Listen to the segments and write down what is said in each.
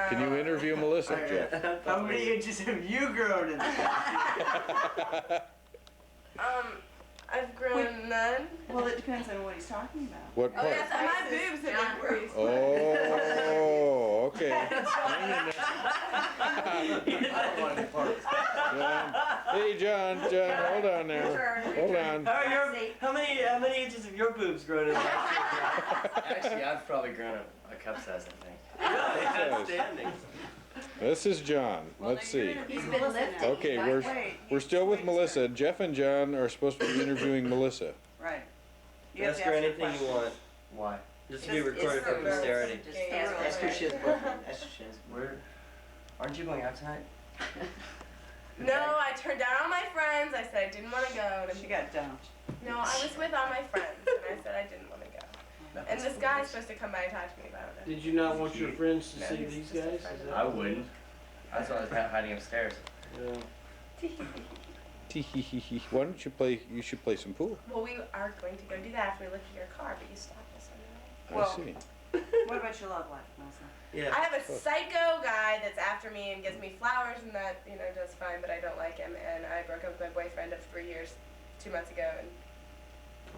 Can you interview Melissa, Jeff? How many inches have you grown in? I've grown none. Well, it depends on what he's talking about. What Oh part? yes, and my boobs have increased. Oh, okay. John. Hey, John, hold on now. Hold on. How many inches have your boobs grown in? Actually, I've probably grown a cup size, I think. Really? Outstanding. This is John. Well, Let's see. He's been lifting. Okay, we're still with Melissa. Jeff and John are supposed to be interviewing Melissa. Right. You have Ask to her ask her anything you questions. want. Why? Just to be recorded for posterity. Just Ask her shit. Ask her shit. Where? Aren't you going out tonight? No, I turned down all my friends. I said I didn't want to go. She got dumped. No, I was with all my friends, and I said I didn't want to go. And this guy's supposed to come by and talk to me about it. Did you not want your friends to No, see he's these just a guys? friend Is of I that- wouldn't. That's why I was hiding upstairs. Yeah. Tee-hee-hee-hee. Why don't you play? You should play some pool. Well, we are going to go do that after we look at your car, but you stopped us on the way. I Well- see. What about your love life, Melissa? Yeah. I have a psycho guy that's after me and gives me flowers and that, does fine, but I don't like him. And I broke up with my boyfriend of 3 years 2 months ago.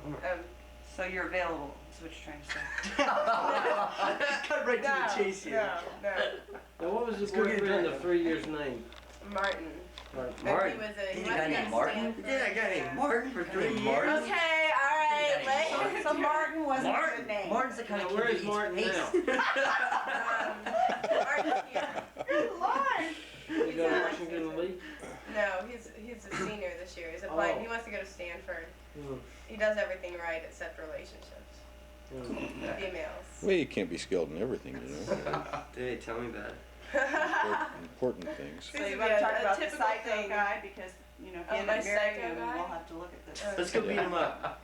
And So you're available, is what you're trying to say. Cut right to the chase here. no, Now, what was his Let's go get a boyfriend drink. of 3 years' name? Martin. Martin. And he was a Did you guy named Martin? You did a guy named Martin for 3 years? Okay, all right, wait. So Martin wasn't a good name. Martin's the kind Now, of where kid is that Martin eats now? paste. Martin's here. Good Lord. You go to Washington Elite? No, he's a senior this year. He's applying. Oh. He wants to go to Stanford. Hmm. He does everything right except relationships. Hmm. Females. Well, you can't be skilled in everything, Dude, tell me about it. Important things. So you Seems to want be to a talk about the typical psycho thing. guy because, if you Oh, end my up marrying psycho him, guy? we'll have to look at this. Let's go beat him up.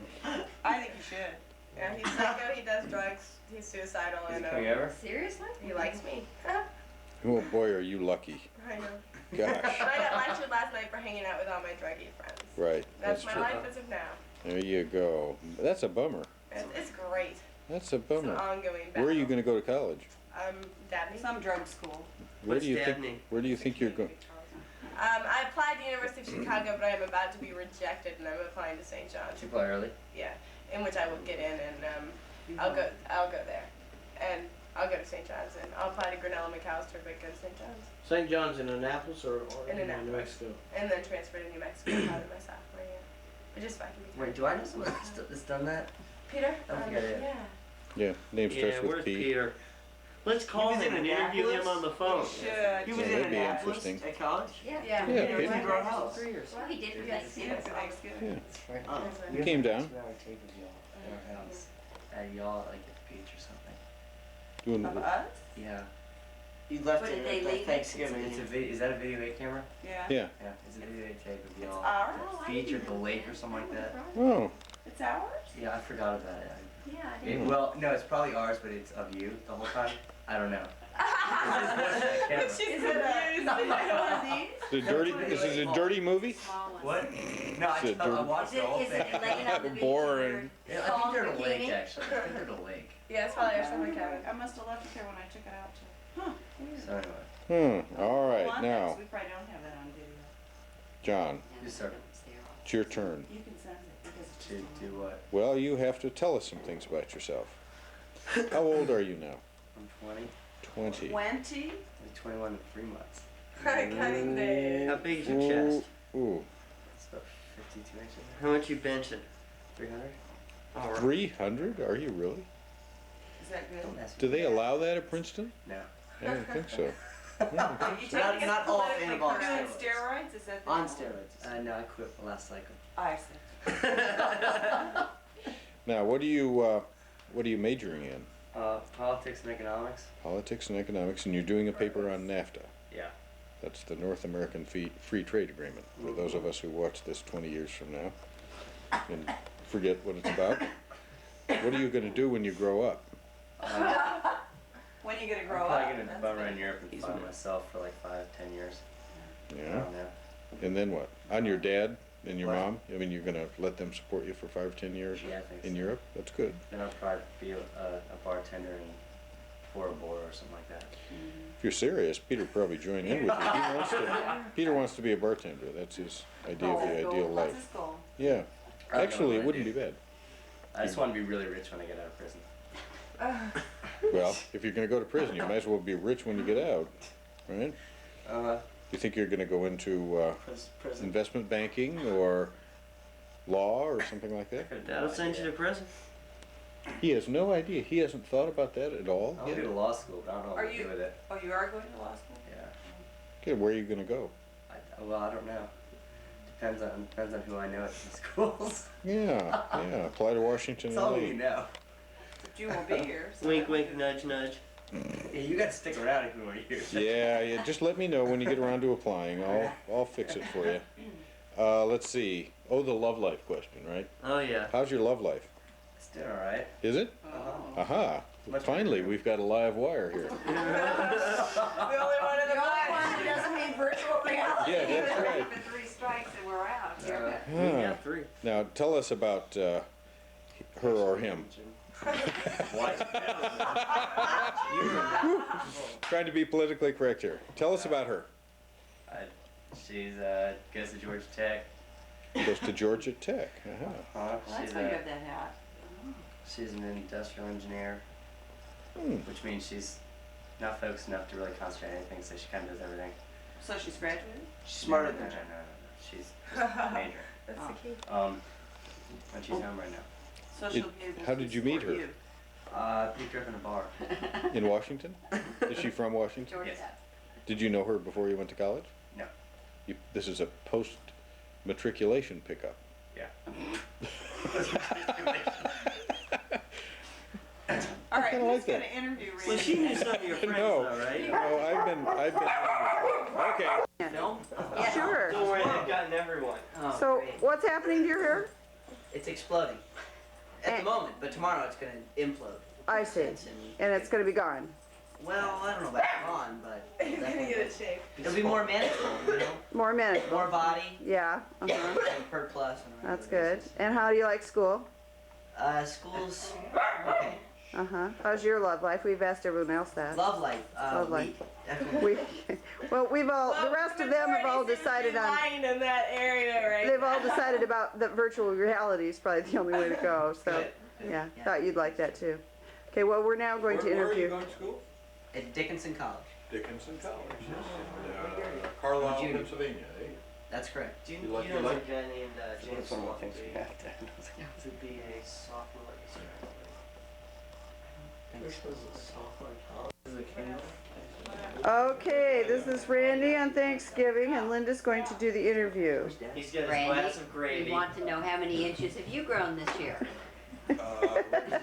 I think you should. Yeah, he's psycho. He does drugs. He's suicidal, Is and he coming over? Seriously? he likes me. Oh boy, are you lucky. I know. Gosh. But I got lectured last night for hanging out with all my druggy friends. Right. That's That's my true. life as of now. There you go. That's a bummer. It's great. That's a It's an bummer. ongoing battle. Where are you going to go to college? Dabney. Some drug school. Where What's do you Dabney? think? Where do you think you're going? I applied to University of Chicago, but I am about to be rejected, and I'm applying to St. John's. Did you play early? Yeah, in which I will get in, and I'll go there, and I'll go to St. John's, and I'll apply to Grinnell and McAllister, but go to St. John's, St. John's in Annapolis or In in Annapolis. New Mexico? and then transfer to New Mexico probably my sophomore year. But just so I can be. Wait, do I know someone that's done that? Peter? I think I did. Yeah. Yeah, name starts Yeah, with where's P. Peter? Let's call was him in and interview him Annapolis? on the phone. Should. He was Yeah, in that'd be Annapolis interesting. at college? Yeah. Yeah. Yeah, He Peter. didn't grow a house. 3 years. Well, he did for Yes, Thanksgiving. That's Thanksgiving. Yeah. That's right. Oh. He came down. 2-hour tape of y'all at our house. Y'all like at the beach or something. Doing Of us? Yeah. He left What it did they at leave? Thanksgiving. Is that a video 8 camera? Yeah. Yeah. Yeah, it's a video 8 tape of y'all ours? at the beach or the lake or something like that. Oh, It's ours? Yeah, I forgot about it. Yeah, I did. Well, no, it's probably ours, but it's of you the whole time. I don't know. She's Is it one of these? the dirty. This is a dirty movie. Small ones. What? No, I, Is it I watched the whole Is thing. it laying on the beach? Boring. Yeah, I think they're in a lake, actually. I think they're in a lake. Yeah, it's probably our summer cabin. I must have left it there when I took it out too. Huh. So anyway, All right, Well, now, we probably don't have that on video. John, Yes, sir. it's your turn. You can send it because it's to just do what? Well, you have to tell us some things about yourself. How old are you now? I'm 20. 20. 20? I'm 21 in 3 months. Cutting days. How big is your chest? Ooh, It's about 52 inches. How much you benching? 300? All right. 300? Are you really? Is that good? Don't ask Do me they that. allow that at Princeton? No. I don't think so. You take Not- it not all politically anabolic correct. Doing steroids. steroids? Is that the On steroids. No, I quit last cycle. I see. Now, what are you majoring in? Politics and economics. Politics and economics, and you're doing a paper on NAFTA. Yeah. That's the North American Free Trade Agreement. For those of us who watch this 20 years from now and forget what it's about. What are you going to do when you grow up? When are you going to I'm grow probably up? gonna bum around Europe and find myself for like 5-10 years. I Yeah. don't know. And then what? On your dad and your What? mom? I mean, you're going to let them support you for 5-10 years Yeah, I think in so. Europe? That's good. Then I'll probably be a bartender in pour a bore or something like that. If you're serious, Peter would probably join in with you. Peter wants to be a bartender. That's his idea of the ideal What's life. his goal? Yeah. I don't know Actually, what it I wouldn't do. be bad. I just want to be really rich when I get out of prison. Well, if you're gonna go to prison, you might as well be rich when you get out, right? You think you're gonna go into Prison. investment banking or law or something like that? That'll send you to prison. He has no idea. He hasn't thought about that at all I'll yet. go to law school, but I don't know what Are to you- do with it. Oh, you are going to law school? Yeah. Okay, where are you gonna go? Well, I don't know. Depends on who I know at the schools. Yeah, yeah. Apply to Washington That's all and we leave. know. But you won't be here. So Wink, wink, nudge, nudge. Yeah, you got to stick around if you want to hear. Yeah, yeah. Just let me know when you get around to applying. I'll fix it for you. Let's see. Oh, the love life question, right? Oh yeah. How's your love life? It's doing all right. Is it? Oh. Aha. Much Finally, better. we've got a live wire here. The only one in the The only black. one who doesn't mean virtual reality. Yeah, that's right. For 3 strikes and we're out. Here. We Ah. got 3. Now, tell us about her or him. What? Trying to be politically correct here. Tell us about her. She's goes to Georgia Tech. Goes to Georgia Tech. Uh-huh. Well, that's She's why you have that hat. she's an industrial engineer, Hmm. which means she's not focused enough to really concentrate on anything, so she kind of does everything. So she's graduated? She's smarter no, than no, you. no, no, no. She's just a major. That's the key. And she's home right now. So she'll be able how to did you meet support her? you. Picked her up in a bar. In Washington? Is she from Washington? Georgia. Yes. Did you know her before you went to college? No. This is a post-matriculation pickup. Yeah. All right, kinda who's like that. going to interview Randy? Well, she knew some of your friends No. though, right? No, I've been. Okay. Film? Sure. Don't worry, they've gotten everyone. Oh, So great. what's happening to your hair? It's exploding. At Eh. the moment, but tomorrow it's gonna implode. I see. And it's gonna be gone. Well, I don't know about gone, but He's gonna definitely get a shape. it'll be more manageable, you know? More manageable. More body, Yeah. Uh-huh. and per plus. On a That's regular good. basis. And how do you like school? School's okay. Uh-huh. How's your love life? We've asked everyone else that. Love life. Love life. Definitely. We've all, the rest of them have all decided on, Lying in that area right they've all now. decided about the virtual reality is probably the only way to go, so, Good. yeah, Yeah. thought you'd like that too. Okay, well, we're now going to interview. going to school? At Dickinson College. Dickinson College, yes. In Carlisle, Junior. Pennsylvania, eh? That's correct. Do you, You like- you you know like- there's a guy named James One more Swampy thing we have to. to be a sophomore at the This was a sophomore in college. This is a camera. Okay, this is Randy on Thanksgiving, and Linda's going to do the interview. He's got his Randy, glass of gravy. we want to know how many inches have you grown this year? Let's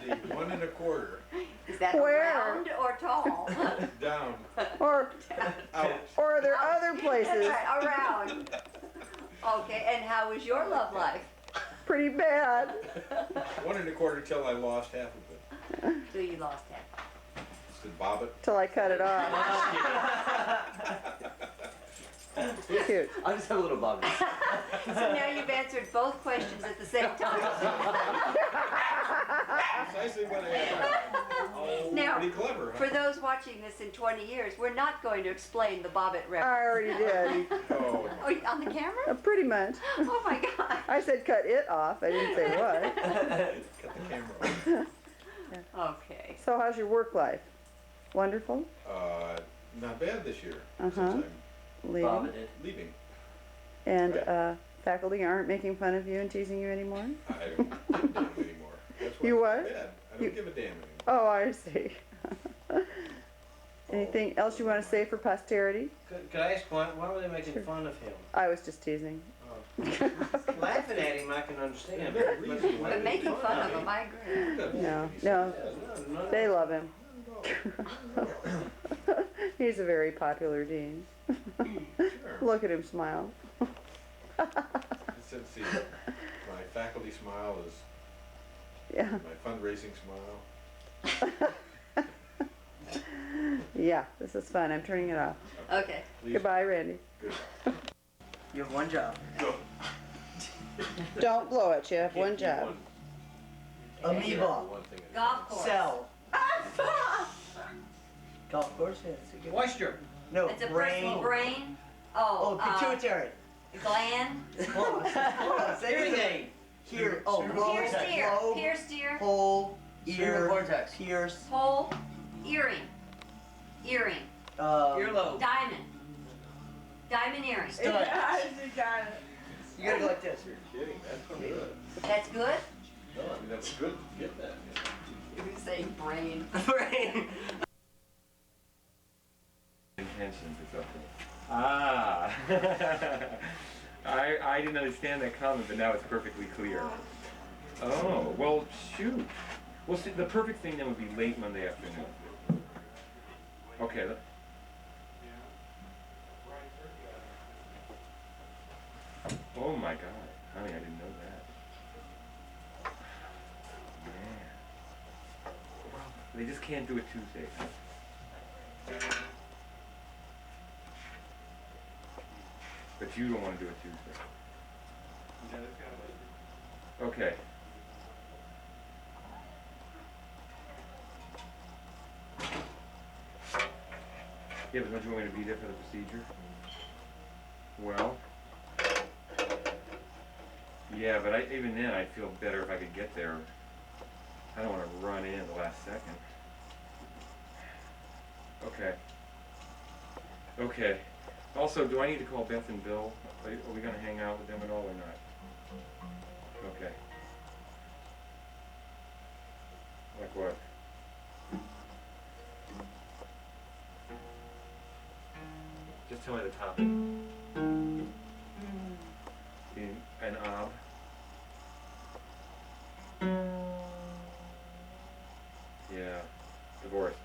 see, 1 1/4 Is that Where? round or tall? down, Or, out. or are there other places? Right, around. Okay, and how was your love life? Pretty bad. 1 1/4 till I lost half of it. So you lost that. Said bob it. Till I cut it off. Cute. I'll just have a little bobby. So now you've answered both questions at the same time. Precisely what I had. Oh, Now, pretty clever, For huh? those watching this in 20 years, we're not going to explain the bobbit I reference. already did. Oh, Oh, on the camera? Pretty much. Oh my God. I said cut it off. I didn't say what. cut the camera off. Okay. So how's your work life? Wonderful? Not bad this year, Uh-huh. since Leaving? Bobbited. I'm leaving. And faculty aren't making fun of you and teasing you anymore? I don't give a damn anymore. That's You what's what? bad. I You- don't give a damn anymore. Oh, I see. Anything else you want to say for posterity? Could I ask why were they making fun of him? I was just teasing. Laughing at him, I can understand. There's no reason why But they making make fun of him, I agree. No, no, they love him. He's a very popular dean. Sure. Look at him smile. Let's see. My faculty smile is Yeah, my fundraising smile. yeah, this is fun. I'm turning it off. Okay. Please, Goodbye, Randy. Goodbye. You have one job. Go. Don't blow it, you have Can't one keep job. Amoeba. One thing at a Golf time. course. Cell. Golf course, yeah, it's a good. Moisture. No, It's a brain. person's brain. Oh, Oh, pituitary. gland. Hold on, say it again. Here, oh, Pierced ear. lobe, Pierced ear. hole, Cerebral ear, cortex. pierce, Hole. Earring. Earring. earlobe. Diamond. Diamond earring. Yeah, you got it. You gotta go like this. You're kidding, that's good. That's good? No, I mean, that's good to get that. You were saying brain. Brain. Intentions or something. Ah. I didn't understand that comment, but now it's perfectly clear. Oh, well, shoot. Well, see, the perfect thing then would be late Monday afternoon. Okay. Oh my God, honey, I didn't know that. Man. They just can't do it Tuesday. But you don't want to do it Tuesday. Okay. Yeah, but don't you want me to be there for the procedure? Well, yeah, but even then I'd feel better if I could get there. I don't want to run in at the last second. Okay. Okay. Also, do I need to call Beth and Bill? Are we going to hang out with them at all or not? Okay. Like what? Just tell me the topic. In an ob. Yeah. Divorced.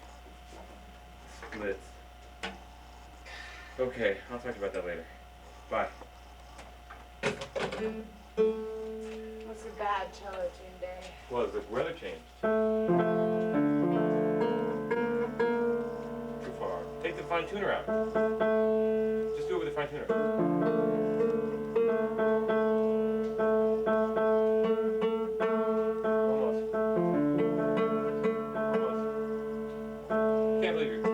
Splits. Okay, I'll talk to you about that later. Bye. What's a bad cello tune day? Well, the weather changed. Too far. Take the fine tuner out. Just do it with the fine tuner. Almost. Almost. Can't believe you're 8.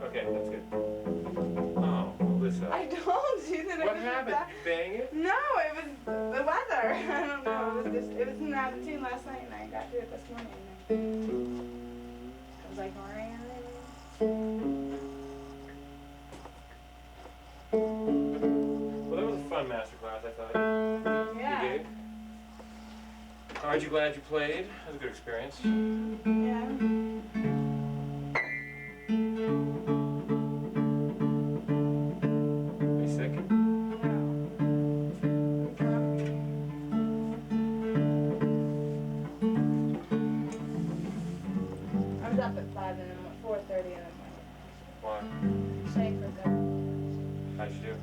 Okay, that's good. Oh, Melissa. I told you that What it was happened? bad. Did you bang it? No, it was the weather. I don't know. It was not out of tune last night, and I got to it this morning. I was like, Well, that was a fun masterclass, I thought. yeah, You gave. Aren't you glad you played? That was a good experience. yeah. Are you sick? I was up at 5 and then at 4:30 and then Why? went shake for a couple. How'd you do?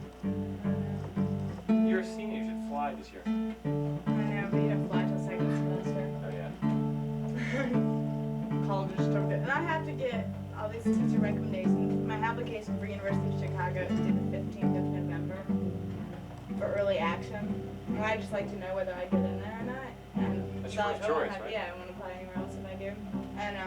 You're a senior, you should fly this year. I know, but you don't fly till second semester. Oh yeah. College just took it. And I have to get all these teacher recommendations. My application for University of Chicago is due the 15th of November for early action. And I just like to know whether I get in there or not. And That's your so first I won't choice, have- right? Yeah, I won't apply anywhere else if I do. And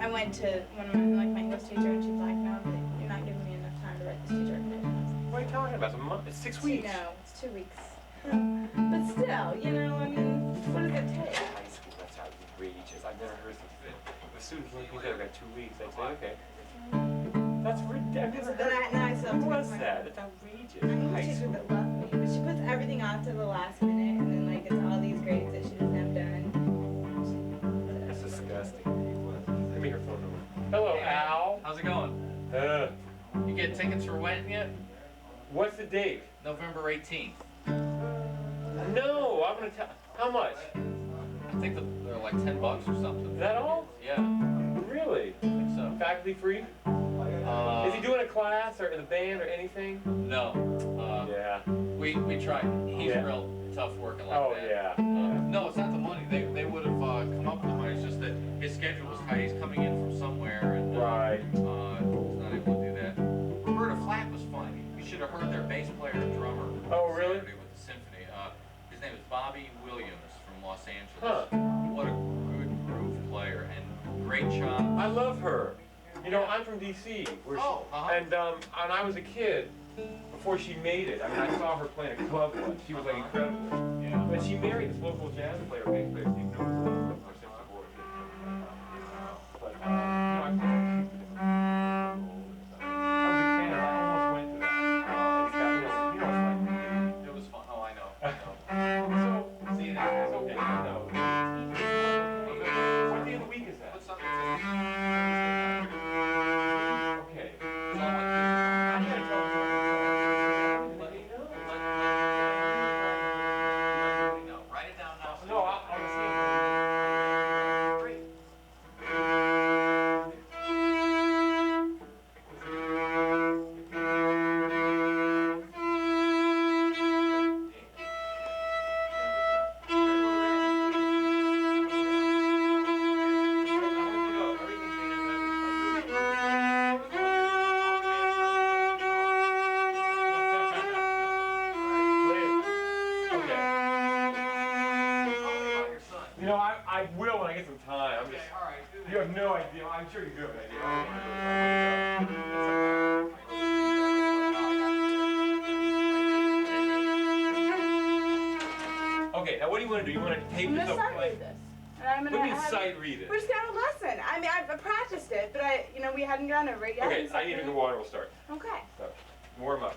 I went to one of my English teacher and she's like, no, you're not giving me enough time to write this teacher recommendation. What are you talking about? It's a month. It's 6 So, weeks. no, it's 2 weeks. But still, you know, I mean, what does it take? High school, that's outrageous. I've never heard something. If students look at me and say, I've got 2 weeks, I'd say, okay. That's ridiculous. So then I still have to Who go was to my- that? That's outrageous. I know a High teacher school. that loves me, but she puts everything off to the last minute and then like gets all these grades that she doesn't have done. That's disgusting. Give me her phone number. Hello, Al. How's it going? You get tickets for Wenton yet? What's the date? November 18th. No, I'm gonna tell. How much? I think they're like $10 or something. Is that all? Yeah, Really? I think so. Faculty free? Is he doing a class or in the band or anything? No. Yeah. We tried. He's Yeah. real tough working like Oh that. yeah. No, it's not the money. They would have come up with the money. It's just that his schedule was tight. He's coming in from somewhere and Right. he's not able to do that. Roberta Flack was fun. You should have heard their bass player and drummer. Oh, really? Saturday with the symphony. His name is Bobby Williams from Los Angeles. Huh. What a good great shot. I love her. You know, I'm from D.C. Where Oh, she, and I was a kid before she made it. I mean, I saw her playing a club once. She was like incredible. Yeah. But she married this local jazz player, bass player, Steve Newell. But you know, I was a fan. I almost went to that. And it got, you know what it's like. It was fun. Oh, I know. I know. So, See, so what day of the week is that? What's up? It's Okay. all like I'm gonna tell you. Let me know. Write it down now. No, I'll see. Great. You know, I will when I get some time. I'm Okay, just, all right. Do you that. have no idea. I'm sure you do have an idea. Okay, now what do you want to do? You want to tape I'm this gonna up? sight read this. And I'm What gonna do you mean have sight read it? We're just gonna have a lesson. I mean, I've practiced it, but we hadn't gone over it yet. Okay, and I need to drink water. We'll start. Okay. So, warm up.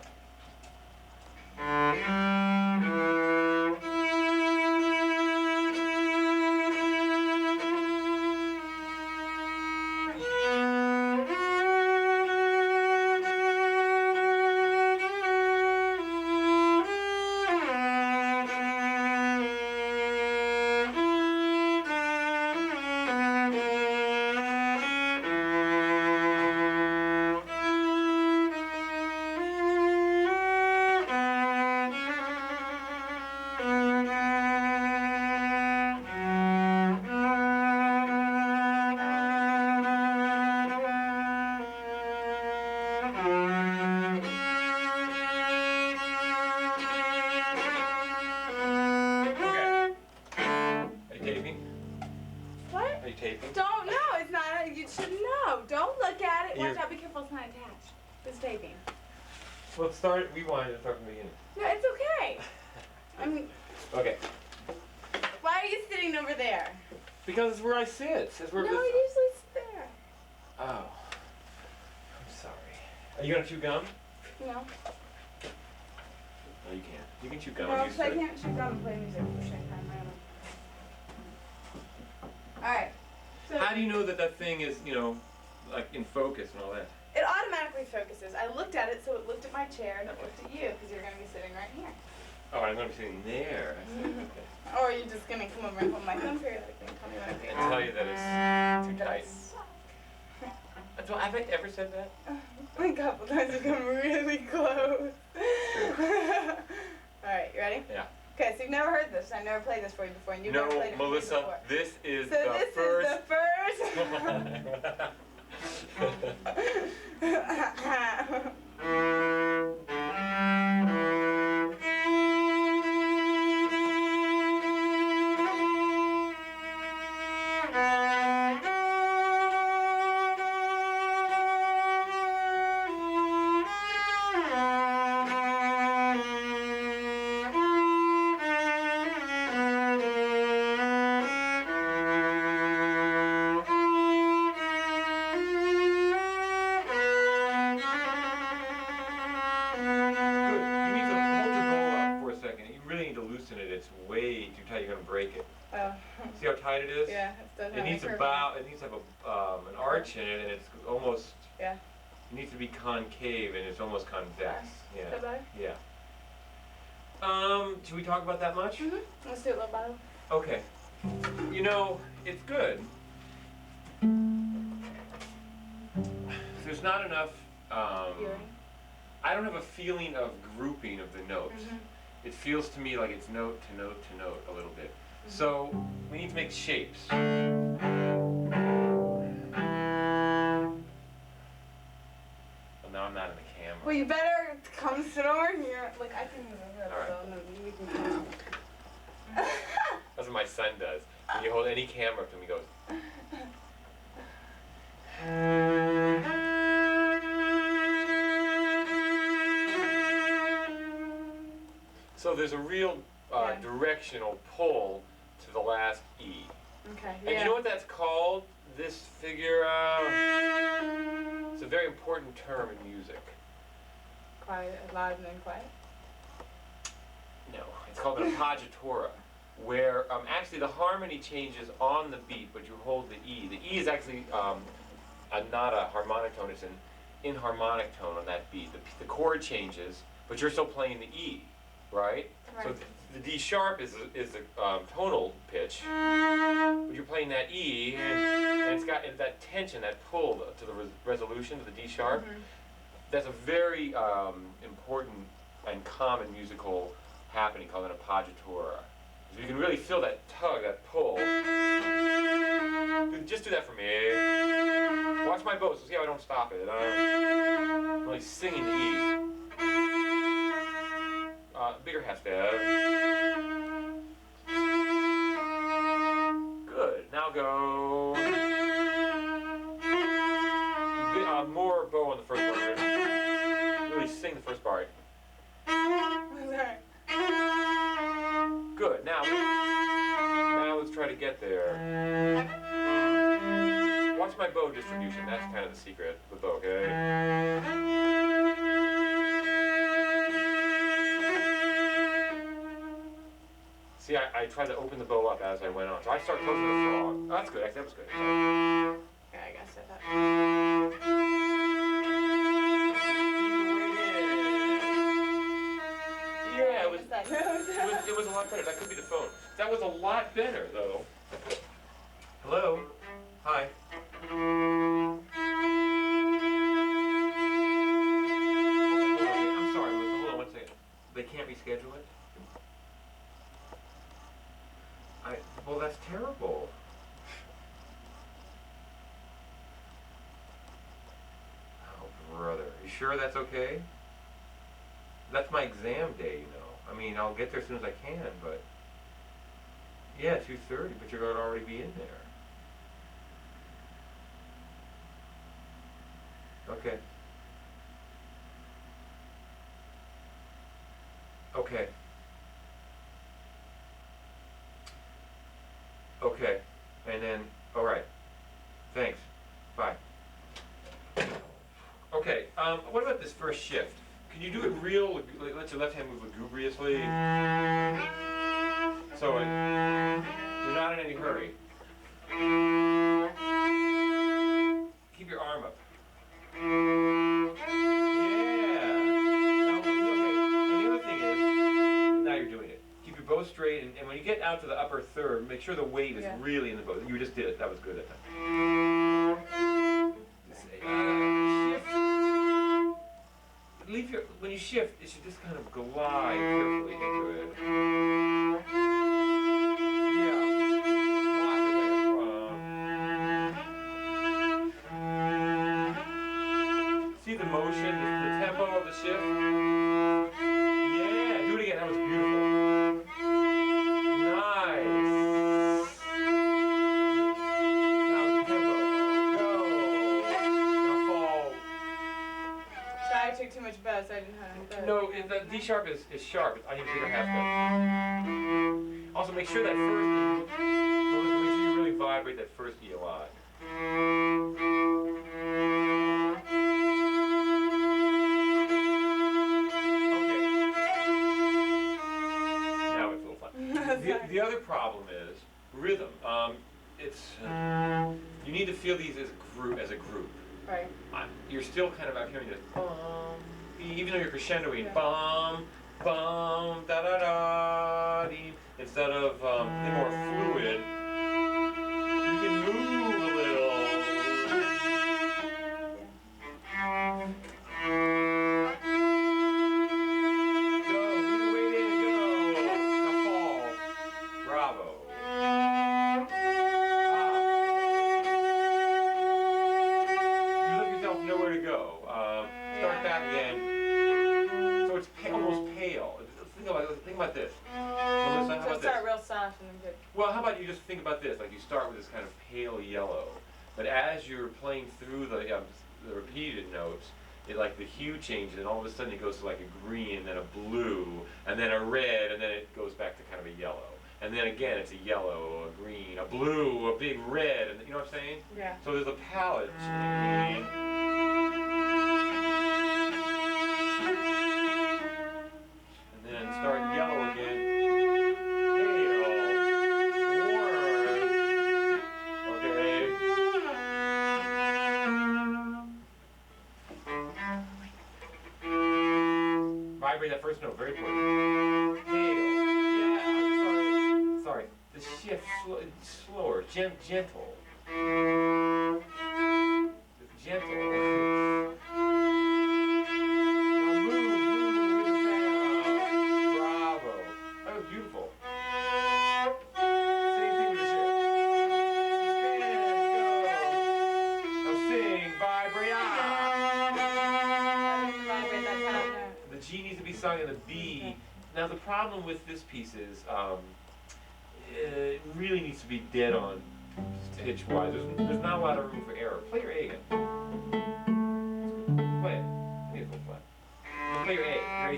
Don't, no, it's not, you should know. Don't look at it. Watch You're- out, be careful, it's not attached. It's taping. Well, let's start. Rewind and start from the beginning. No, it's okay. I mean, Okay. why are you sitting over there? Because it's where I sit. It's where No, you usually sit there. Oh. I'm sorry. Are you gonna chew gum? No. No, you can't. You can chew gum. No, I'm because used I to it. can't chew gum and play music at the same time. Alright. So How do you know that that thing is, you know, like in focus and all that? it automatically focuses. I looked at it, so it looked at my chair and it looked at you, because you're going to be sitting right here. Oh, I'm gonna be sitting there. I see. Okay. Or you're just going to come over and hold my thumb periodically and tell me when I'm And tell you that it's too That I tight. suck. Have I ever said that? A couple times you come really close. Alright, you ready? Yeah. Okay, so you've never heard this. I've never played this for you before, and you've never No, played it for me Melissa, before. this is So the this first. is the Good. You need to hold your bow up for a second. You really need to loosen it. It's way too tight. You're gonna break it. Oh. See how tight it is? Yeah, it doesn't It have needs a to curve. bow. It needs to have an arch in it, and it's almost. Yeah. It needs to be concave, and it's almost convex. Is that better? Yeah. Should we talk about that much? Mm-hmm. Let's do it a little better. Okay. You know, it's good. There's not enough. Feeling. I don't have a feeling of grouping of the notes. Mhm. It feels to me like it's note to note to note a little bit. So we need to make shapes. Well, now I'm not in the camera. Well, you better come sit over here. Like, I can move over All right. though. No, we can come. That's what my son does. When you hold any camera up to him, he goes. So there's a real Yeah. directional pull to the last E. Okay. And you know what that's called? This figure, it's a very important term in music. Quiet, loud and then quiet. No, it's called an appoggiatura, where actually the harmony changes on the beat, but you hold the E. The E is actually not a harmonic tone, it's an inharmonic tone on that beat. The chord changes, but you're still playing the E, right? So Right. the D sharp is the tonal pitch, but you're playing that E, and it's got that tension, that pull to the resolution to the D sharp. Mhm. That's a very important and common musical happening called an appoggiatura. So you can really feel that tug, that pull. Just do that for me. Watch my bow, so see how I don't stop it. I'm really singing the E. Bigger half step. Good. Now go. More bow on the first part. Really sing the first part. Sorry. Good. Now let's try to get there. Watch my bow distribution. That's kind of the secret of the bow, okay? See, I tried to open the bow up as I went on. So I start closing the frog. Oh, that's good. Actually, that was good. Yeah, I guess I thought. Yeah, it was, What's that? it was a lot better. That could be the phone. That was a lot better, though. Hello? Hi. I'm sorry, Melissa. Hold on one second. They can't reschedule it? Well, that's terrible. Oh, brother. You sure that's okay? That's my exam day, you know. I mean, I'll get there as soon as I can, but... Yeah, 2:30, but you're going to already be in there. Okay. Okay. Okay. And then, all right. Thanks. Bye. Okay, what about this first shift? Can you do it real, like, let your left hand move lugubriously? So you're not in any hurry. Keep your arm up. Yeah. Now, okay. And the other thing is, now you're doing it. Keep your bow straight, and when you get out to the upper third, make sure the weight is really in the bow. You just did it. That was good that time. Shift. When you shift, it should just kind of glide carefully into it. Yeah. See the motion, the tempo of the shift? Yeah, do it again. That was beautiful. Nice. Now the tempo. Go. Now fall. Sorry, I took too much buzz. I didn't have. No, the D sharp is sharp. I need to bigger half step. Also, make sure that first E, make sure you really vibrate that first E a lot. Okay. Now it's a little fun. The other problem is rhythm. You need to feel these as a group. Right. You're still kind of, I'm hearing this, even though you're crescendoing, bum, bum, da da da, dee, instead of being more fluid, you can move a little. Go, lead the way in, go. Now fall. Bravo. You let yourself know where to go. Start back again. So it's almost pale. Think about this. Melissa, how So about start this? real soft and then good. Well, how about you just think about this? Like you start with this kind of pale yellow, but as you're playing through the repeated notes, it like the hue changes, and all of a sudden it goes to like a green, and then a blue, and then a red, and then it goes back to kind of a yellow. And then again, it's a yellow, a green, a blue, a big red, and you know what I'm saying? Yeah. So there's a palette change. And then start yellow again. Pale. Warm. Okay. Vibrate that first note, very important. Pale. Yeah, sorry. The shift slower, gentle. Gentle. Now move with the sound. Bravo. That was beautiful. Same thing with the shift. Suspend, go. Now sing, vibrate. Vibrate that top note. The G needs to be sung in the B. Now the problem with this piece is it really needs to be dead on pitch wise. There's not a lot of room for error. Play your A again. Play it. I think it's a little flat. Play your A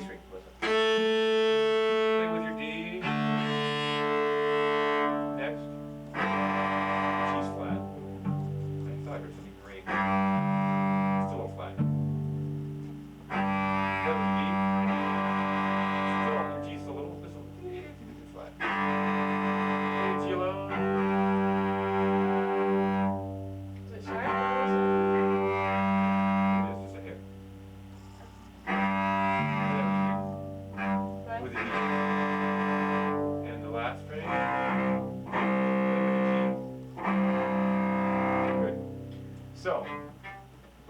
string. Listen. Play with your D. Next. G's flat. I thought I heard something great. Still a little flat. Play with your D. Still, your G's a little. This is flat. Play your G alone. Is it sharp? It is just a hair. Right? With the E. And the last string. Good. So,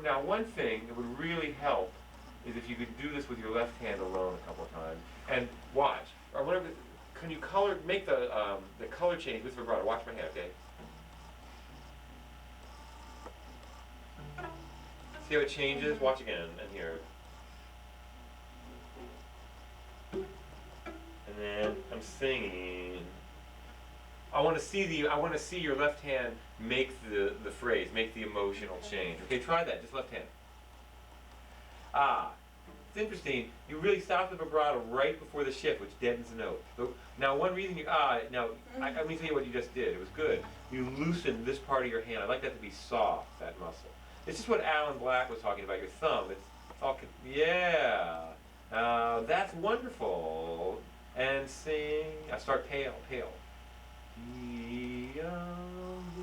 now one thing that would really help is if you could do this with your left hand alone a couple of times. And watch. Or whatever. Can you make the color change with vibrato? Watch my hand, okay? See how it changes? Watch again and here. And then I'm singing. I want to see your left hand make the phrase, make the emotional change. Okay, try that. Just left hand. Ah. It's interesting, you really stop the vibrato right before the shift, which deadens the note. So, now one reason let me tell you what you just did. It was good. You loosened this part of your hand. I'd like that to be soft, that muscle. This is what Alan Black was talking about, your thumb. It's all, yeah. That's wonderful. And sing, I start pale.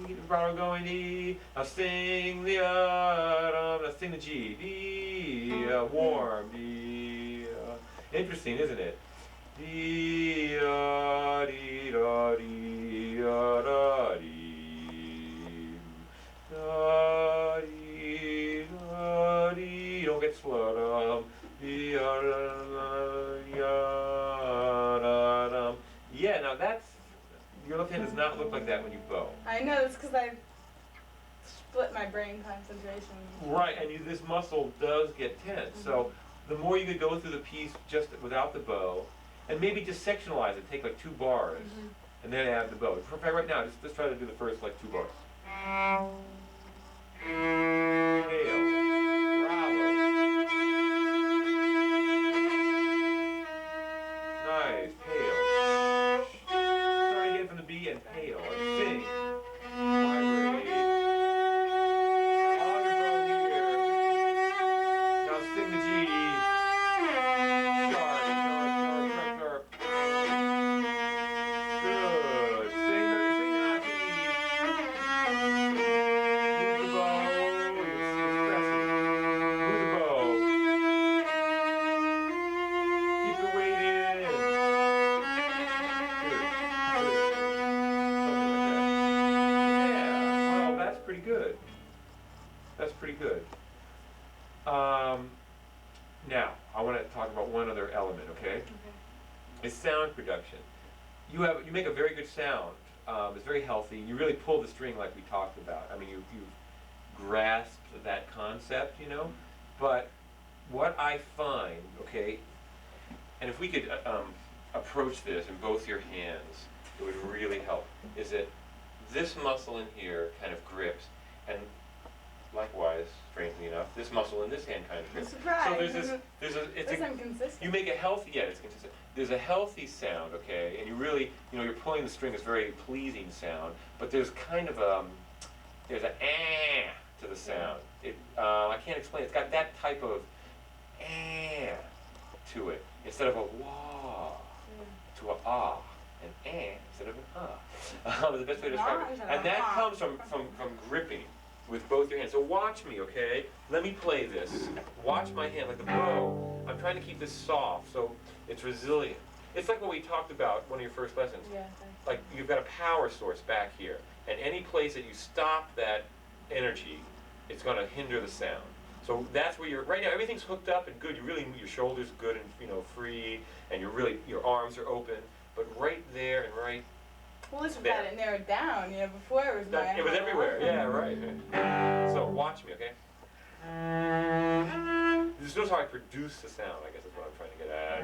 Vibrato going D. Now sing the now sing the G. D, warm. D. Interesting, isn't it? D, da, dee, da, dee, da, dee. Da, dee, da, dee. Don't get slow. Dee, da, da, da. Yeah, now that's. Your left hand does not look like that when you bow. I know, it's because I split my brain concentration. Right, and this muscle does get tense. So the more you could go through the piece just without the bow, and maybe just sectionalize it, take like 2 bars, and then add the bow. Right now, just try to do the first like 2 bars. Hail. Bravo. Nice. Hail. Start again from the B and hail. And sing. Vibrate. On your bow here. Now sing the G. Sharp. Good. Sing that E. Move the bow. Expressive. Move the bow. Keep the weight in. Good. Something like that. Yeah. Oh, that's pretty good. That's pretty good. Now, I want to talk about one other element, okay? It's sound production. You make a very good sound. It's very healthy. You really pull the string like we talked about. I mean, you've grasped that concept, you know? But what I find, okay, and if we could approach this in both your hands, it would really help, is that this muscle in here kind of grips, and likewise, strangely enough, this muscle in this hand kind of I'm grip. So surprised. it's It's a, inconsistent. you make a healthy, yeah, it's consistent. There's a healthy sound, okay, and you really, you're pulling the string, it's a very pleasing sound, but there's kind of there's a to the sound. I can't explain, it's got that type of to it, instead of a wah, to a ah, an instead of an ah. The best way to describe it. And that comes from gripping with both your hands. So watch me, okay? Let me play this. Watch my hand, like the bow. I'm trying to keep this soft, so it's resilient. It's like what we talked about one of your first lessons. Yeah. Like you've got a power source back here, and any place that you stop that energy, it's going to hinder the sound. So that's where you're, right now everything's hooked up and good. You really, your shoulders good and free, and your arms are open. But right there and right Well, this was there. got it narrowed down. Before it was my. It was everywhere. Yeah, right. So watch me, okay? Just notice how I produce the sound, I guess is what I'm trying to get at.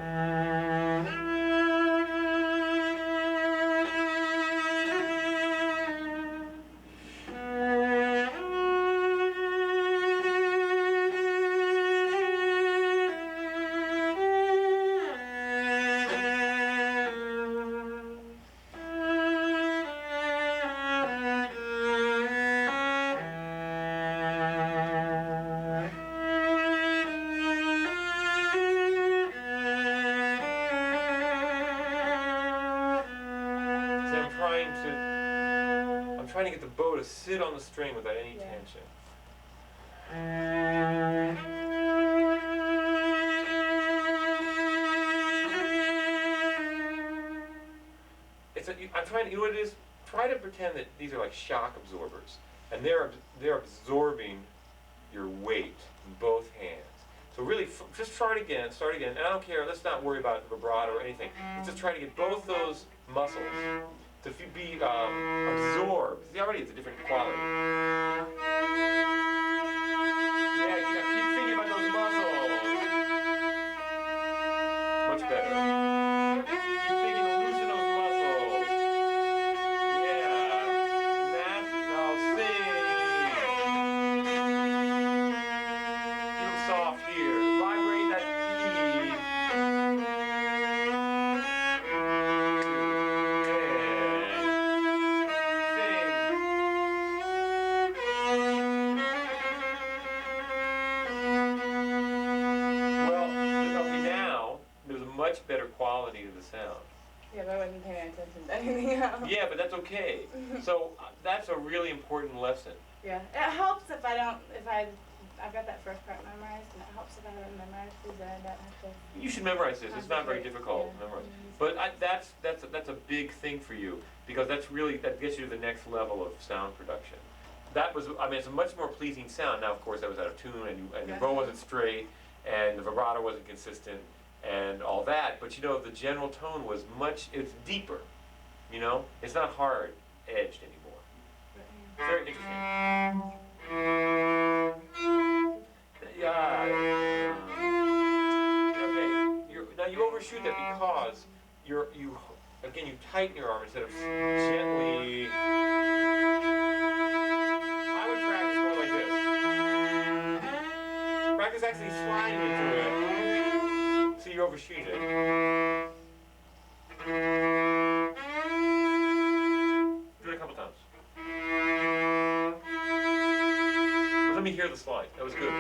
I'm trying to get the bow to sit on the string without any tension. I'm trying to, you know what it is? Try to pretend that these are like shock absorbers, and they're absorbing your weight in both hands. So really, just start again, and I don't care, let's not worry about vibrato or anything. Let's just try to get both those muscles to be absorbed. See, already it's a different quality. Yeah, you gotta keep thinking about those muscles. Much better. Keep thinking to loosen those muscles. Yeah. Now sing. Keep them soft here. Vibrate that E. Much better quality to the sound. Yeah, but I wasn't paying attention to anything else. Yeah, but that's okay. So that's a really important lesson. Yeah, it helps if I've got that first part memorized, and it helps if I haven't memorized these and I don't have to. You should memorize this. It's not very difficult to memorize. But that's a big thing for you, because that gets you to the next level of sound production. It's a much more pleasing sound. Now, of course, that was out of tune, and your bow wasn't straight, and the vibrato wasn't consistent, and all that, but the general tone was it's deeper, it's not hard edged anymore. Very interesting. Yeah. Okay. Now you overshoot that because you tighten your arm instead of gently. I would practice going like this. Practice actually sliding into it. So you overshoot it. Do it a couple times. But let me hear the slide. That was good.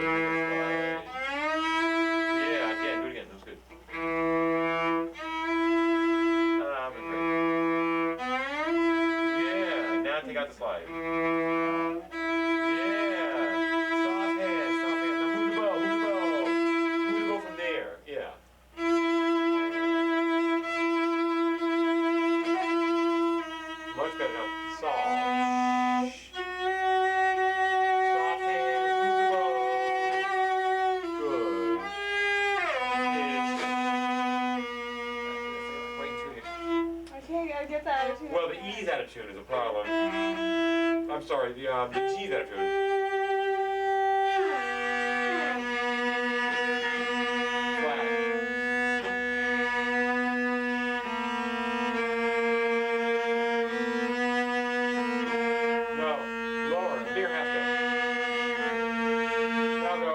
Yeah, again, do it again. That was good. Yeah, now take out the slide. Well, the E's out of tune is a problem. I'm sorry, the G's out of tune. Flat. No, lower, bigger half step. Now go.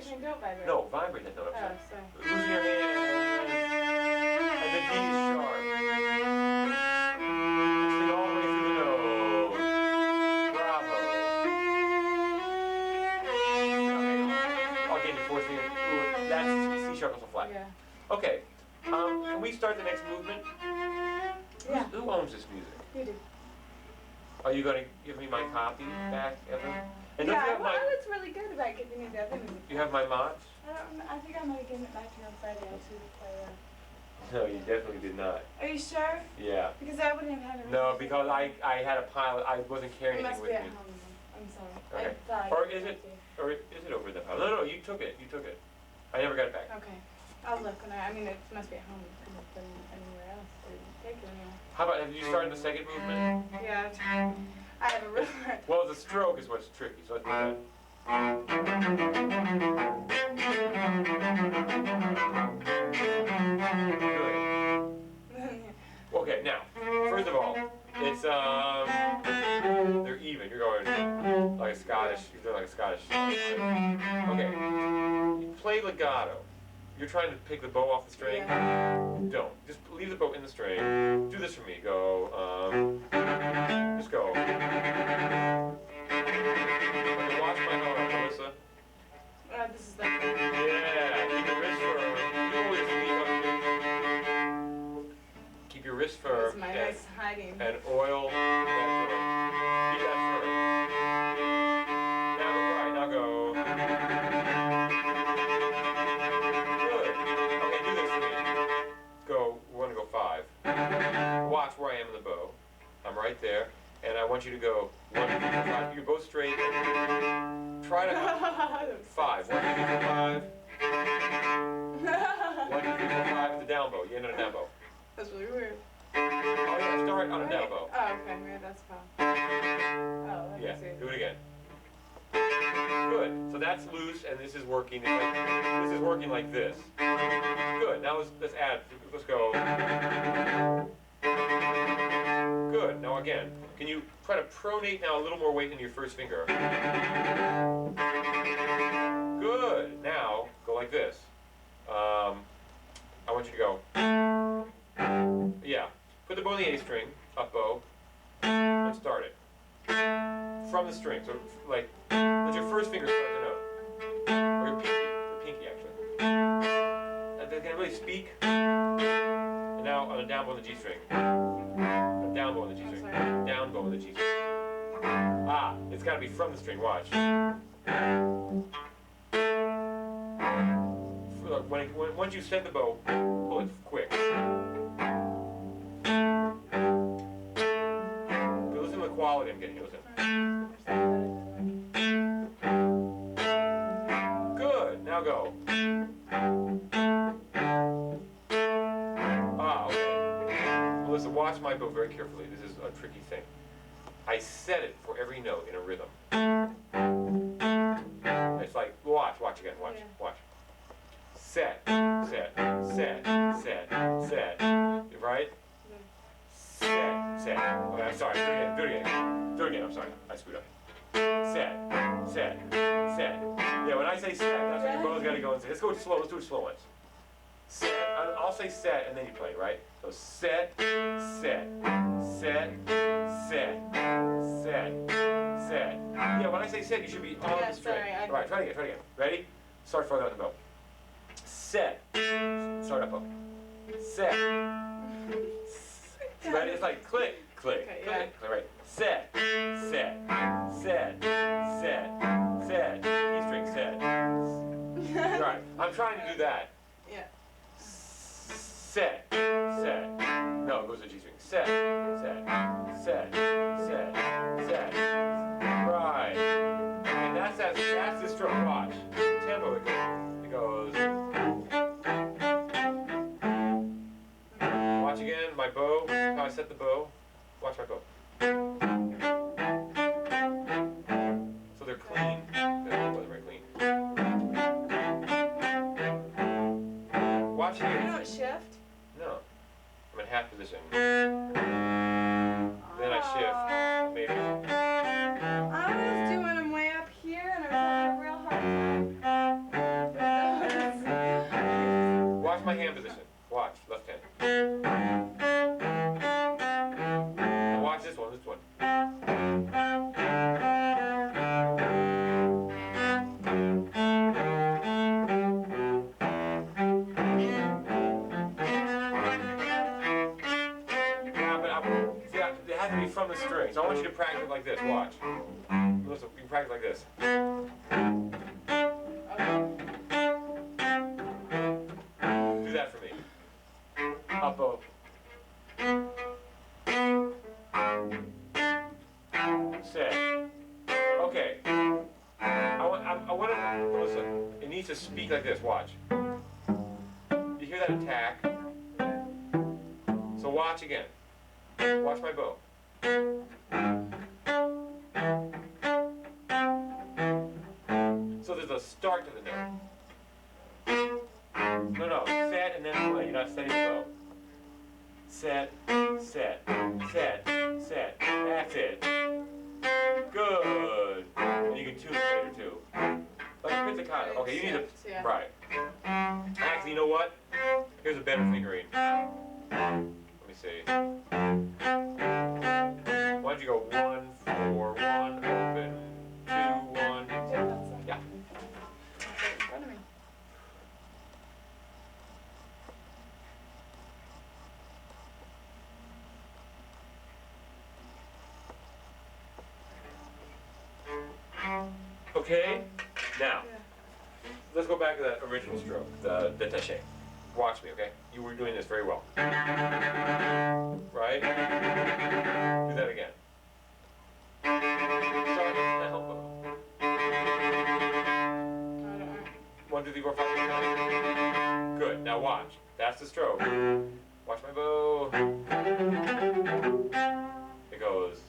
C string don't vibrate. No, vibrate that note. Oh, I'm sorry. sorry. Losing your hand. And the D is sharp. String all the way through the nose. Bravo. Again, your fourth finger. Ooh, that's C sharp also flat. Yeah. Okay. Can we start the next movement? Yeah. Who owns this music? You do. Are you going to give me my copy back, Evan? And don't you Yeah, have well, my, I was really good about giving you the other music. you have my mods? I think I might have given it back to you on Friday actually to play that. No, you definitely did not. Are you sure? Yeah. Because I wouldn't have had it. No, because I had a pile. I wasn't carrying It anything must with be at me. home. I'm sorry. Okay. I thought I Or gave is it? to you. Or is it over in the pile? No, no, you took it. You took it. I never got it back. Okay. I'll look when I mean, it must be at home. I couldn't have put it anywhere else. Take it anywhere. How about, have you started the second movement? Yeah. I have a real hard. Well, the stroke is what's tricky, so let's do that. Good. Okay, now, first of all, it's, they're even. You're going like a Scottish, you're doing like a Scottish. Okay, you play legato. You're trying to pick the bow off the string. Yeah. Don't. Just leave the bow in the string. Do this for me. Go, just go. Okay, watch my arm, Melissa. This is the. Yeah, keep your wrist firm. You always keep your wrist firm. This is my nice hiding. And oil that firm. Keep that firm. Now go right, now go. Good. Okay, do this for me. Go, we're gonna go 5. Watch where I am in the bow. I'm right there. And I want you to go 1, 2, 3, 4, 5. You're both straight. Try to have 5. 1, 2, 3, 4, 5. 1, 2, 3, 4, 5 is the down bow. You end on a down bow. That's really weird. Oh yeah, start on a down bow. Oh, okay, maybe that's fine. Oh, let me Yeah, see. do it again. Good. So that's loose, and this is working. It's like, this is working like this. Good. Now let's add. Let's go. Good. Now again, can you try to pronate now a little more weight into your first finger? Good. Now go like this. I want you to go. Yeah. Put the bow on the A string, up bow, and start it. From the string. So like, let your first finger start the note. Or your pinky actually. And then can I really speak? And now on a down bow on the G string. A down bow on the G string. Down bow on the G string. Ah, it's gotta be from the string, watch. Once you set the bow, pull it quick. Listen to the quality I'm getting, listen. Good, now go. Ah, okay. Melissa, watch my bow very carefully. This is a tricky thing. I set it for every note in a rhythm. It's like, watch again, watch. Set, set, set, set, set. Right? Set, set. Okay, I'm sorry, do it again, I'm sorry, I screwed up. Set, set, set. Yeah, when I say set, that's when your bow's gotta go and say, let's do it slow once. Set, I'll say set and then you play, right? So set, set, set, set, set, set. Yeah, when I say set, you should be on the string. Sorry, Alright, try it again. Ready? Start farther out the bow. Set. Start up bow. Set. Ready? It's like click, click, Okay, click. Right. Set, set, set, set, set. E string set. Right. I'm trying to do that. Yeah. Set, set. No, it goes to G string. Set, set, set, set, set. Right. And that's the stroke. Watch. Tempo it goes. Watch again, my bow. How I set the bow. Watch my bow. So they're clean. That wasn't very clean. Watch You here. don't shift? No. I'm in half position. Then I shift. Maybe. I was doing them way up here and I was having a real hard time. my hand position. Watch, left hand. Watch this one, this one. It has to be from the strings. I want you to practice like this. Watch. Listen, you can practice like this. Do that for me. Up, bow. Set. Okay. I want to listen. It needs to speak like this. Watch. You hear that attack? So watch again. Watch my bow. So there's a start to the note. No, set and then play. You're not setting the bow. Set, set, set, set. That's it. Good. And you can tune it later too. Like a pizzicato. Okay, you need to. Yeah. Right. Actually, you know what? Here's a better fingering. Let me see. Why don't you go 1, 4, 1, open, 2, 1. Yeah. In front of me. Okay. Now, let's go back to that original stroke, the détaché. Watch me, okay? You were doing this very well. Right? Do that again. Start with the elbow. 1, 2, 3, 4, 5, 6, 7. Good. Now watch. That's the stroke. Watch my bow. It goes.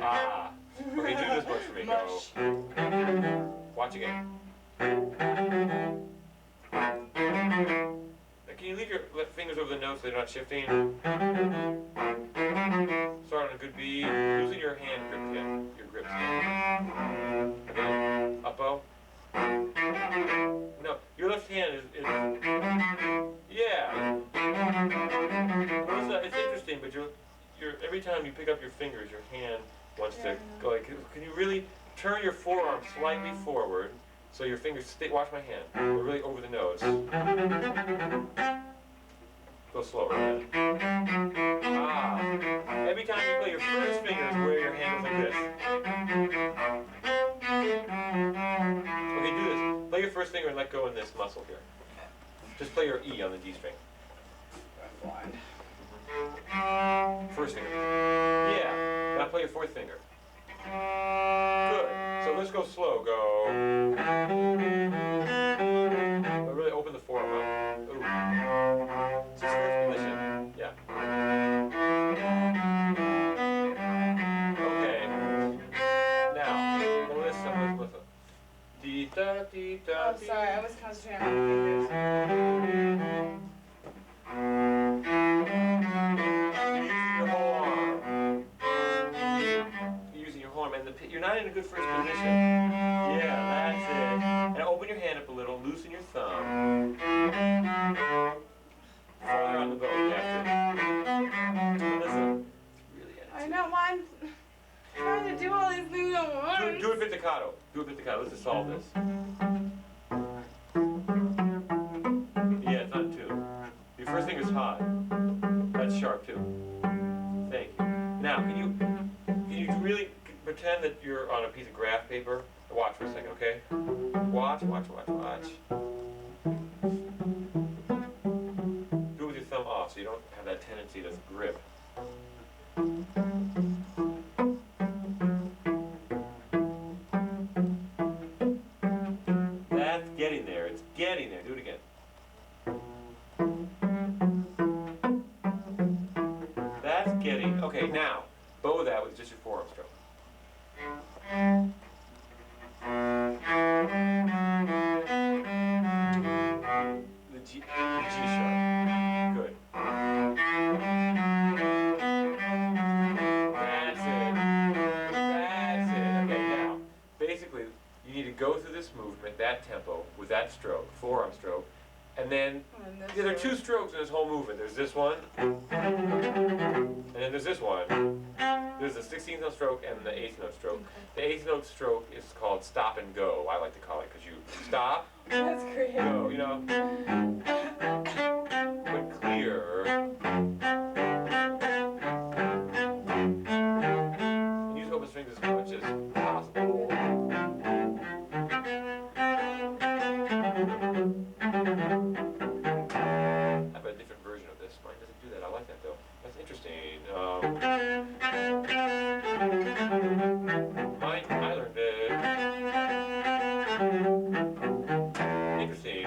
Ah. Okay, do this much for me. Go. Watch again. Now, can you leave your fingers over the notes so they're not shifting? Start on a good beat. Loosen your hand grip again. Your grips again. Again. Up bow. No, your left hand is yeah. Well, it's interesting, but you're every time you pick up your fingers, your hand wants to go like. Can you really turn your forearm slightly forward so your fingers stay? Watch my hand. They're really over the notes. Go slower. Ah. Every time you play your first fingers, where your hand is like this. Okay, do this. Play your first finger and let go in this muscle here. Just play your E on the D string. I'm blind. First finger. Yeah. Now play your fourth finger. Good. So let's go slow. Go. But really open the forearm up. Ooh. It's just first position. Yeah. Okay. Now, listen. Dee da dee da. Oh, sorry, I was concentrating on my fingers. Using your whole arm. Using your whole arm, and you're not in a good first position. Yeah, that's it. And open your hand up a little, loosen your thumb. Farther on the bow, you have to. Listen, it's really I know, why I'm trying to do all these things at once. Do a pizzicato. Do a pizzicato. Let's just solve this. Yeah, it's not two. Your first finger's high. That's sharp too. Thank you. Now, can you really pretend that you're on a piece of graph paper? Watch for a second, okay? Watch. Do it with your thumb off so you don't have that tendency to grip. That's getting there. It's getting there. Do it again. That's getting. Okay, now bow that with just your forearm stroke. The G sharp. Good. go through this movement, that tempo, with that stroke, forearm stroke, and then And this yeah, there are goes- 2 strokes in this whole movement. There's this one, and then there's this one. There's the 16th note stroke and the 8th note stroke. The 8th note stroke is called stop and go, I like to call it, because you stop, That's great. go, you know, but clear. And use open strings as much as possible. I have a different version of this. Mine doesn't do that. I like that though. That's interesting. I learned it. Interesting.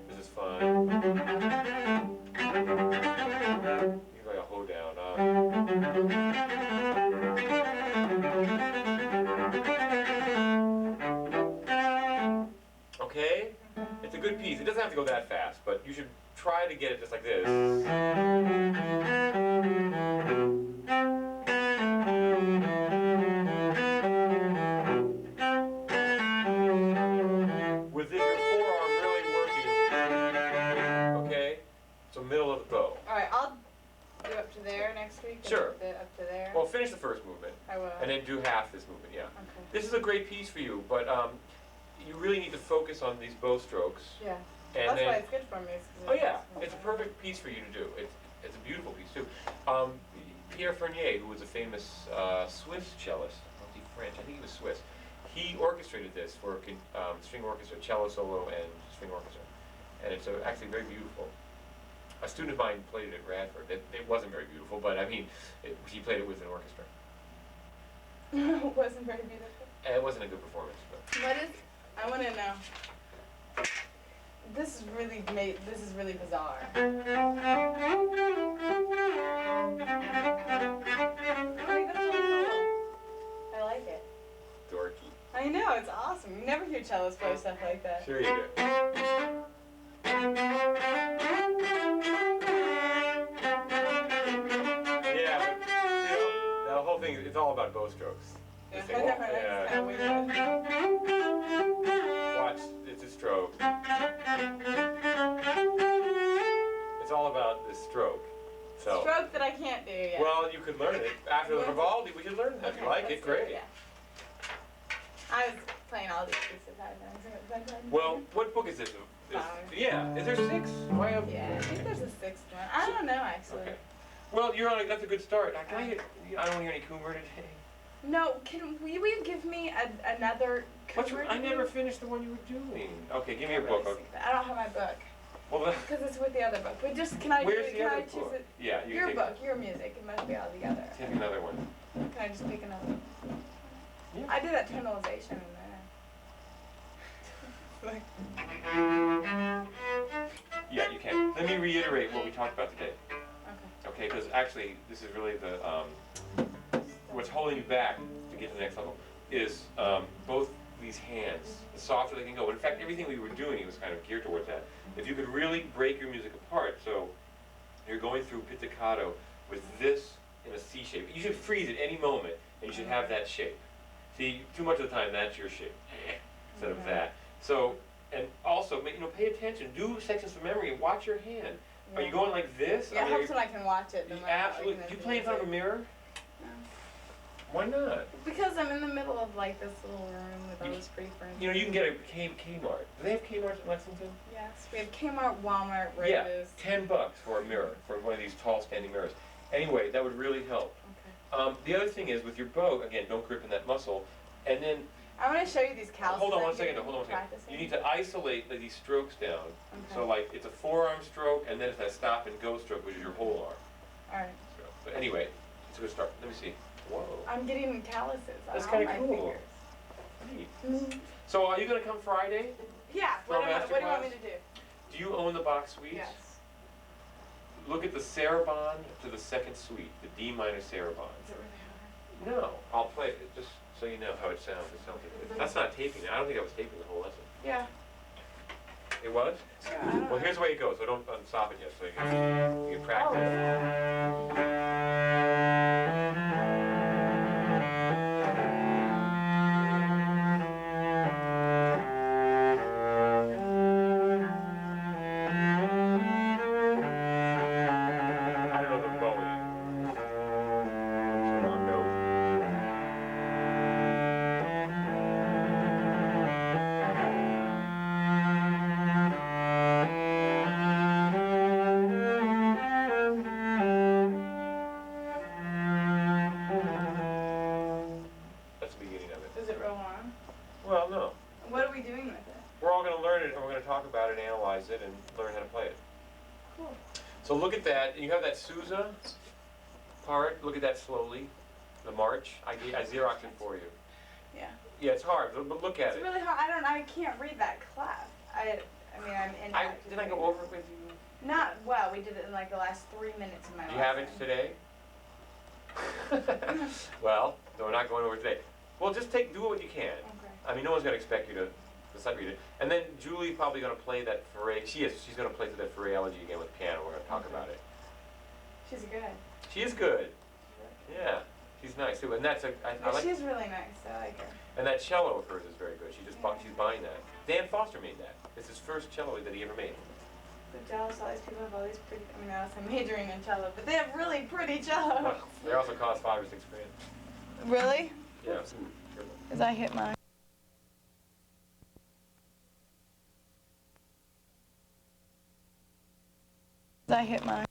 This is fun. Use like a hoedown. Okay? It's a good piece. It doesn't have to go that fast, but you should try to get it just like this. With your forearm really working. Okay? So middle of the bow. Alright, I'll do up to there next week. and Sure. do up to there. Well, finish the first movement, I will. and then do half this movement, yeah. Okay. This is a great piece for you, but you really need to focus on these bow strokes. Yeah. And That's then, why it's good for me. is 'cause oh it yeah, helps me. it's a perfect piece for you to do. It's a beautiful piece too. Pierre Fournier, who was a famous Swiss cellist, was he French? I think he was Swiss. He orchestrated this for string orchestra, cello solo, and string orchestra, and it's actually very beautiful. A student of mine played it at Radford. It wasn't very beautiful, but I mean, he played it with an orchestra. It wasn't very beautiful. And it wasn't a good performance, but What is? I want to know. This is really bizarre. I think that's really cool. I like it. dorky. I know, it's awesome. You never hear cellos play stuff like that. Sure you do. Yeah, but the whole thing, it's all about bow strokes. Yeah, This thing, I know, right? yeah. It's kinda weird. Watch, it's a stroke. It's all about this stroke. So, Stroke that I can't do yet. well, you could learn it. After the Vivaldi, we should learn that. If you like it, let's do great. Yeah. I was playing all these pieces at times. Well, what book is this? Five. Yeah, is there 6? Why have... Yeah, I think there's a 6th one. I don't know actually. Okay. Well, you're on. That's a good start. I don't hear any Coomer today. No, will you give me another cover? I never finished the one you were doing. Okay, give me your book. Okay. I don't have my book Well, because it's with the other book. But just can I where's do it? the Can other I choose book? it? Yeah, you Your can book, your music. It must be all together. take another one. Can I just pick another? Yeah. I did that tonalization in there. Like, Yeah, you can. Let me reiterate what we talked about today. okay. Okay, because actually, this is really the what's holding you back to get to the next level is both these hands. The softer they can go. In fact, everything we were doing was kind of geared towards that. If you could really break your music apart, so you're going through pizzicato with this in a C shape. You should freeze at any moment, and you should have that shape. See, too much of the time, that's your shape instead of that. So, and also, pay attention. Do sections from memory and watch your hand. Are you going like this? Yeah, Are it helps when I can watch it. no matter how Absolutely. ignorant Do you the play in front of a music. mirror? Why not? Because I'm in the middle of like this little room with all this pretty furniture. You can get a Kmart. Do they have Kmart in Lexington? Yes, we have Kmart, Walmart, Yeah, Rivers. $10 for a mirror, for one of these tall standing mirrors. Anyway, that would really help. Okay. The other thing is with your bow, again, don't grip in that muscle. And then, I want to show you these calluses. hold on I'm one second, getting hold on one second. practicing. You need to isolate these strokes down. Okay. So like, it's a forearm stroke, and then it's that stop and go stroke, which is your whole arm. All right. stroke. But anyway, it's a good start. Let me see. Whoa. I'm getting calluses on That's all kinda my cool. fingers. Neat. So are you gonna come Friday? Yeah. For a What do you want me masterclass? to do? Do you own the Bach suites? Yes. Look at the Sarabande to the second suite, the D minor Sarabande. Is it really hard? No, I'll play it just so you know how it sounds. That's not taping. I don't think I was taping the whole lesson. Yeah. It was? Yeah, I don't Well, know. here's the way it goes, so don't stop it yet, so you can Oh, practice. yeah. memorize it and learn how to play it. Cool. So look at that. You have that Sousa part. Look at that slowly. The march. I Xeroxed it for you. Yeah. Yeah, it's hard, but look at It's it. really hard. I can't read that clef. I mean, I'm in. Did I go over it with you? Not well. We did it in like the last 3 minutes of my Do you have it lesson. today? Well, no, we're not going over it today. Well, just do what you can. Okay. I mean, no one's going to expect you to read it. And then Julie's probably going to play that Faray. She's going to play through that Faray elegy again with piano. We're going to talk about it. She's good. She is good. Yeah, she's nice too. And that's I like. She's really nice. I like her. And that cello of hers is very good. She's buying that. Dan Foster made that. It's his first cello that he ever made. So jealous. All these people have all these pretty. I mean, I'm majoring in cello, but they have really pretty cellos. Well, they also cost $5 or $6 grand. Really? Yeah. As I hit mine. As I hit mine.